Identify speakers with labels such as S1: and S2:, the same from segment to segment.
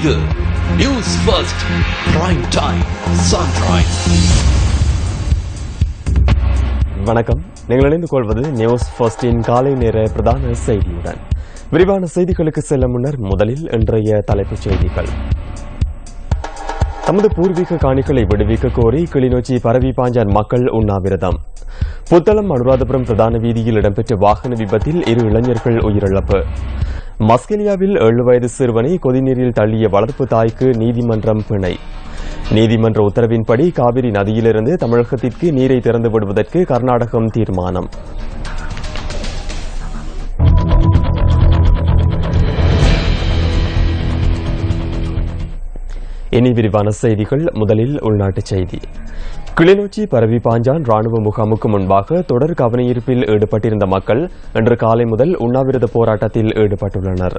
S1: இது news first prime time sunrise.
S2: வணக்கம், நீங்கள் இணைந்து கொள்வது நியூஸ் ஃபர்ஸ்டின் காலை நேர பிரதான செய்தியுடன். விரிவான செய்திகளுக்கு செல்ல முன்னர் முதலில் இன்றைய தலைப்புச் செய்திகள். தமது பூர்வீக காணிகளை விடுவிக்க கோரி கிளிநொச்சி பரவி பாஞ்சான் மக்கள் உண்ணாவிரதம். புத்தளம் அனுராதபுரம் பிரதான வீதியில் இடம்பெற்ற வாகன விபத்தில் 2 இளைஞர்கள் உயிரிழப்பு. மஸ்கெலியாவில் 7 வயது சிறுவனை கொதிநீரில் தள்ளிய வளர்ப்பு தாய்க்கு நீதிமன்றம் பிணை. நீதிமன்ற உத்தரவின்படி காவிரி நதியிலிருந்து தமிழகத்திற்கு நீரை திறந்து விடுவதற்கு கர்நாடகம் தீர்மானம். இனி விரிவான செய்திகள். முதலில் உள்நாட்டுச் செய்தி. கிளிநொச்சி பரவி பாஞ்சான் ராணுவ முகாமுக்கு முன்பாக தொடர் கவனஈர்ப்பில் ஈடுபட்டிருந்த மக்கள் இன்று காலை முதல் உண்ணாவிரத போராட்டத்தில் ஈடுபட்டுள்ளனர்.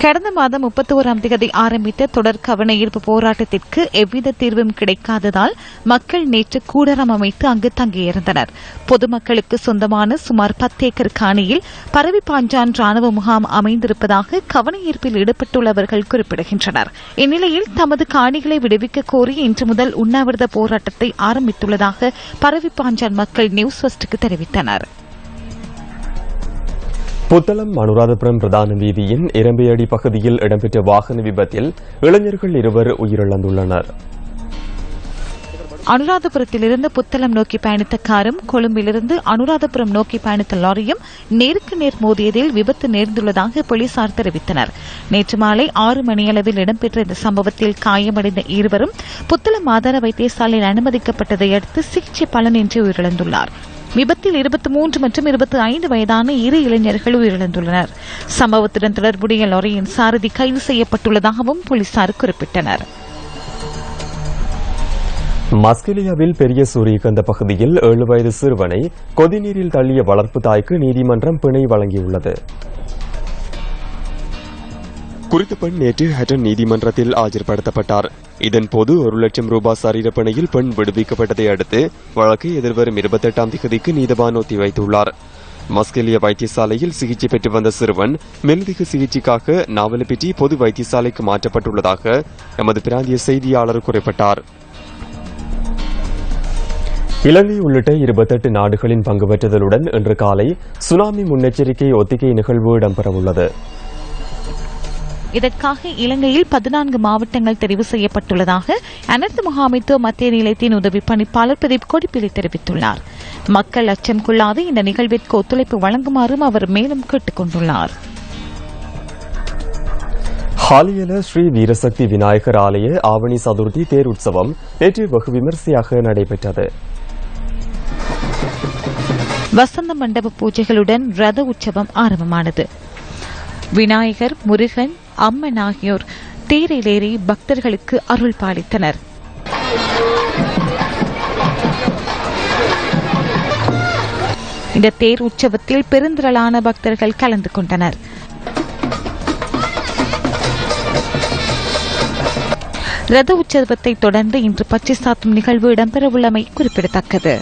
S3: கடந்த மாதம் 31ஆம் தேதி ஆரம்பித்த தொடர் கவன ஈர்ப்பு போராட்டத்திற்கு எவ்வித தீர்வும் கிடைக்காததால் மக்கள் நேற்று கூடாரம் அமைத்து அங்கு தங்கியிருந்தனர். பொதுமக்களுக்கு சொந்தமான சுமார் 10 ஏக்கர் காணியில் பரவி பாஞ்சான் ராணுவ முகாம் அமைந்திருப்பதாக கவன ஈர்ப்பில் ஈடுபட்டுள்ளவர்கள் குறிப்பிடுகின்றனர். இந்நிலையில் தமது காணிகளை விடுவிக்க கோரி இன்று முதல் உண்ணாவிரத போராட்டத்தை ஆரம்பித்துள்ளதாக பரவி பாஞ்சான் மக்கள் நியூஸ் ஃபர்ஸ்டுக்கு தெரிவித்தனர்.
S2: புத்தளம் அனுராதபுரம் பிரதான வீதியின் இரம்பையடி பகுதியில் இடம்பெற்ற வாகன விபத்தில் இளைஞர்கள் 2 உயிரிழந்துள்ளனர்.
S3: அனுராதபுரத்திலிருந்து புத்தளம் நோக்கி பயணித்த காரும் கொழும்பிலிருந்து அனுராதபுரம் நோக்கி பயணித்த லாரியும் நேருக்கு நேர் மோதியதில் விபத்து நேர்ந்துள்ளதாக போலீசார் தெரிவித்தனர். நேற்று மாலை 6 மணியளவில் இடம்பெற்ற இந்த சம்பவத்தில் காயமடைந்த 2 புத்தளம் ஆதார வைத்தியசாலையில் அனுமதிக்கப்பட்டதை அடுத்து சிகிச்சை பலனின்றி உயிரிழந்துள்ளார். விபத்தில் 23 மற்றும் 25 வயதான 2 இளைஞர்கள் உயிரிழந்துள்ளனர். சம்பவத்துடன் தொடர்புடைய லாரியின் சாரதி கைது செய்யப்பட்டுள்ளதாகவும் போலீசார் குறிப்பிட்டனர்.
S2: மஸ்கெலியாவில் பெரிய சூரியகந்த பகுதியில் 7 வயது சிறுவனை கொதிநீரில் தள்ளிய வளர்ப்பு தாய்க்கு நீதிமன்றம் பிணை வழங்கியுள்ளது. குறித்த பெண் நேற்று ஹட்டன் நீதிமன்றத்தில் ஆஜர்படுத்தப்பட்டார். இதன்போது 1 லட்சம் ரூபாய் சரீரப்பணையில் பெண் விடுவிக்கப்பட்டதை அடுத்து வழக்கை எதிர்வரும் 28ஆம் தேதிக்கு நீதவான் ஒத்திவைத்துள்ளார். மஸ்கெலியா வைத்தியசாலையில் சிகிச்சை பெற்று வந்த சிறுவன் மேலதிக சிகிச்சைக்காக நாவலப்பிட்டி பொது வைத்தியசாலைக்கு மாற்றப்பட்டுள்ளதாக எமது பிராந்திய செய்தியாளர் குறிப்பிட்டார். இலங்கை உள்ளிட்ட 28 நாடுகளின் பங்கு பெற்றதுடன் இன்று காலை சுனாமி முன்னெச்சரிக்கை ஒத்திகை நிகழ்வு இடம்பெறவுள்ளது.
S3: இதற்காக இலங்கையில் 14 மாவட்டங்கள் தெரிவு செய்யப்பட்டுள்ளதாக அனர்த்த முகாமைத்துவ மத்திய நிலையத்தின் உதவி பணிப்பாளர் பிரதீப் கொடிப்பிலி தெரிவித்துள்ளார். மக்கள் அச்சம் கொள்ளாது இந்த நிகழ்விற்கு ஒத்துழைப்பு வழங்குமாறும் அவர் மேலும் கேட்டுக் கொண்டுள்ளார்.
S2: ஹாலியல ஸ்ரீ வீரசக்தி விநாயகர் ஆலய ஆவணி சதுர்த்தி தேர் உற்சவம் நேற்று வெகு விமரிசையாக நடைபெற்றது.
S3: வசந்த மண்டப பூஜைகளுடன் ரத உற்சவம் ஆரம்பமானது. விநாயகர், முருகன், அம்மன் ஆகியோர் தேரிலேறி பக்தர்களுக்கு அருள் பாலித்தனர். இந்த தேர் உற்சவத்தில் பெருந்திரளான பக்தர்கள் கலந்து கொண்டனர். ரத உற்சவத்தை தொடர்ந்து இன்று பச்சை சாத்தும் நிகழ்வு இடம்பெறவுள்ளமை குறிப்பிடத்தக்கது.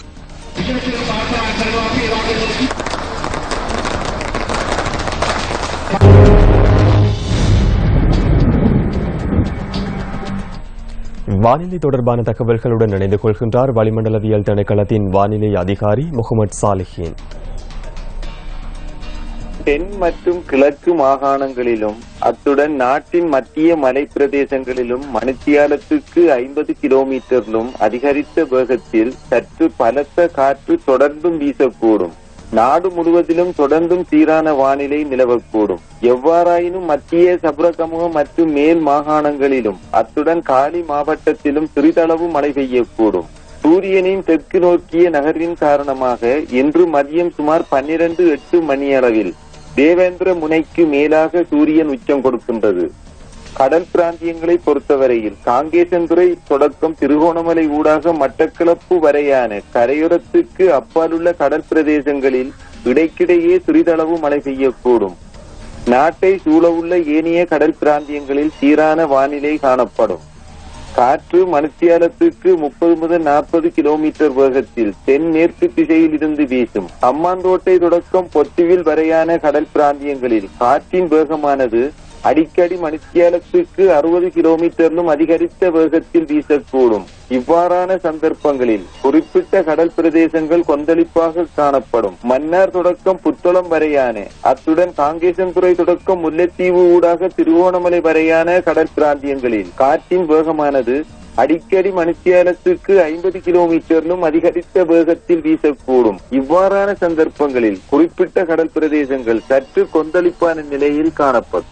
S3: வானிலை தொடர்பான தகவல்களுடன் இணைந்து கொள்கின்றார் வளிமண்டலவியல் திணைக்களத்தின் வானிலை அதிகாரி முகமது சாலிஹின்.
S4: தென் மற்றும் கிழக்கு மாகாணங்களிலும் அத்துடன் நாட்டின் மத்திய மலை பிரதேசங்களிலும் மணித்தியாலத்துக்கு 50 கிலோமீட்டரிலும் அதிகரித்த வேகத்தில் சற்று பலத்த காற்று தொடர்ந்தும் வீசக்கூடும். நாடு முழுவதிலும் தொடர்ந்தும் சீரான வானிலை நிலவக்கூடும். எவ்வாறாயினும் மத்திய சபரகமுக மற்றும் மேல் மாகாணங்களிலும் அத்துடன் காலி மாவட்டத்திலும் சிறிதளவு மழை பெய்யக்கூடும். சூரியனின் தெற்கு நோக்கிய நகர்வின் காரணமாக இன்று மதியம் சுமார் 12:08 மணியளவில் தேவேந்திர முனைக்கு மேலாக சூரியன் உச்சம் கொடுக்கின்றது. கடல் பிராந்தியங்களை பொறுத்தவரையில் காங்கேசன்துறை தொடக்கம் திருகோணமலை ஊடாக மட்டக்களப்பு வரையான கரையோரத்துக்கு அப்பாலுள்ள கடல் பிரதேசங்களில் இடைக்கிடையே சிறிதளவு மழை பெய்யக்கூடும். நாட்டை சூழவுள்ள ஏனைய கடல் பிராந்தியங்களில் சீரான வானிலை காணப்படும். காற்று மணித்தியாலத்துக்கு 30 முதல் 40 கிலோமீட்டர் வேகத்தில் தென்மேற்கு திசையில் இருந்து வீசும். அம்மாந்தோட்டை தொடக்கம் பொத்துவில் வரையான கடல் பிராந்தியங்களில் காற்றின் வேகமானது அடிக்கடி மணித்தியாலத்துக்கு 60 கிலோமீட்டரிலும் அதிகரித்த வேகத்தில் வீசக்கூடும். இவ்வாறான சந்தர்ப்பங்களில் குறிப்பிட்ட கடல் பிரதேசங்கள் கொந்தளிப்பாக காணப்படும். மன்னார் தொடக்கம் புத்தளம் வரையான, அத்துடன் காங்கேசன்துறை தொடக்கம் முல்லைத்தீவு ஊடாக திருவோணமலை வரையான கடல் பிராந்தியங்களில் காற்றின் வேகமானது அடிக்கடி மணித்தியாலத்துக்கு 50 கிலோமீட்டரிலும் அதிகரித்த வேகத்தில் வீசக்கூடும். இவ்வாறான சந்தர்ப்பங்களில் குறிப்பிட்ட கடல் பிரதேசங்கள் சற்று கொந்தளிப்பான நிலையில் காணப்படும்.